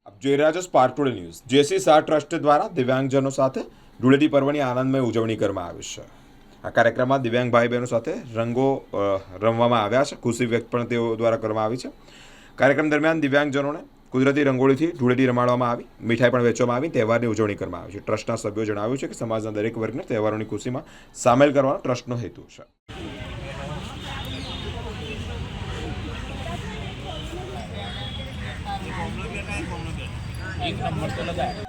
આપ જોઈ રહ્યા છો સ્પાર્ક ટુડે ન્યૂઝ। જેસી શાહ ટ્રસ્ટ દ્વારા દિવ્યાંગજનો સાથે ધૂળેટી પર્વની આનંદમય ઉજવણી કરવામાં આવી છે। આ કાર્યક્રમમાં દિવ્યાંગ ભાઈ બહેનો સાથે રંગો રમવામાં આવ્યા છે। ખુશી વ્યક્ત પણ તેઓ દ્વારા કરવામાં આવી છે। કાર્યક્રમ દરમિયાન દિવ્યાંગજનોને કુદરતી રંગોળીથી ધૂળેટી રમાડવામાં આવી, મીઠાઈ પણ વેચવામાં આવી, તહેવારની ઉજવણી કરવામાં આવી છે। ટ્રસ્ટના સભ્યો જણાવ્યું છે કે સમાજના દરેક વર્ગને તહેવારોની ખુશીમાં સામેલ કરવાનો ટ્રસ્ટનો હેતુ છે। एक नंबर तो लगा है।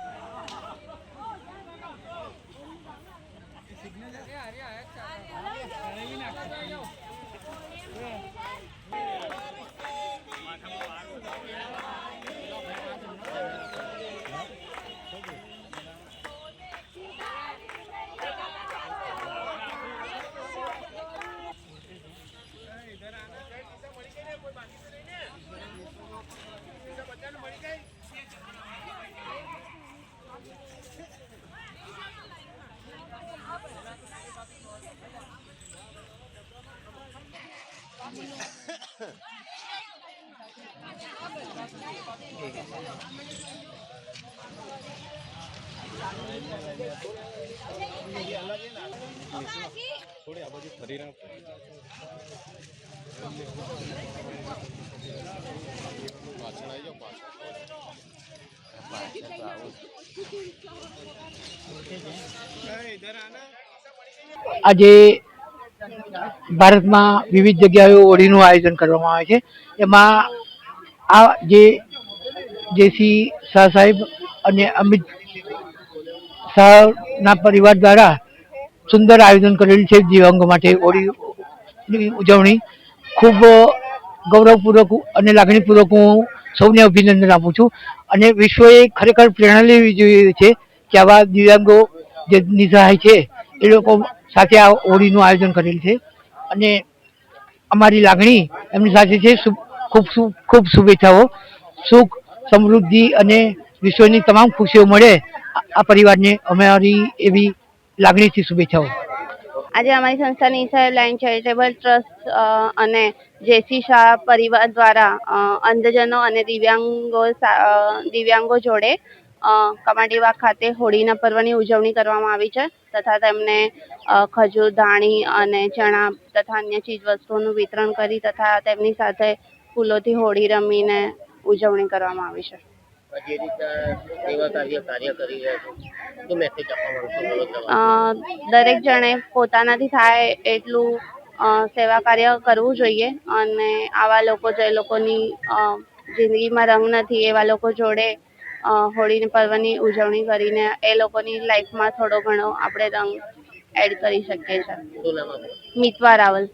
थोड़ी आवाज खरी रहा पाछड़ आई जाओ આજે ભારતમાં વિવિધ જગ્યાએ હોળીનું આયોજન કરવામાં આવે છે। એમાં આ જે જેસી શાહ સાહેબ અને અમિત શાહના પરિવાર દ્વારા સુંદર આયોજન કરેલું છે। દિવ્યાંગો માટે હોળીની ઉજવણી ખૂબ ગૌરવપૂર્વક અને લાગણીપૂર્વક હું સૌને અભિનંદન આપું છું। અને વિશ્વએ ખરેખર પ્રેરણા લેવી જોઈએ છે કે આવા દિવ્યાંગો જે નિસહાય છે એ લોકો સાથે આ હોળીનું આયોજન કરેલ છે અને અમારી લાગણી એમની સાથે છે। ખૂબ ખૂબ શુભેચ્છાઓ, સુખ, સમૃદ્ધિ અને વિશ્વની તમામ ખુશીઓ મળે આ પરિવારને અમારી એવી લાગણીથી શુભેચ્છાઓ। આજે અમારી સંસ્થાની ઈસાઈ લાઇન ચેરિટેબલ ટ્રસ્ટ અને જેસી શાહ પરિવાર દ્વારા અંધજનો અને દિવ્યાંગો જોડે કમાટીવાગ ખાતે હોળીના પર્વની ઉજવણી કરવામાં આવી છે તથા તેમને ખજૂર, ધાણી અને ચણા તથા અન્ય ચીજવસ્તુઓનું વિતરણ કરી તથા તેમની સાથે ફૂલોથી હોળી રમીને ઉજવણી કરવામાં આવી છે। જે રીતે સેવા કાર્ય કરી રહ્યા છો, શું મેસેજ આપવા માંગો છો? દરેક જણે પોતાનાથી થાય એટલું સેવા કાર્ય કરવું જોઈએ અને આવા લોકો જે લોકોની જિંદગીમાં રંગ નથી એવા લોકો જોડે હોળી પર્વની ઉજવણી કરીને એ લોકોની લાઈફમાં થોડો ઘણો આપણે રંગ એડ કરી શકીએ છીએ। મિતવા રાવલ।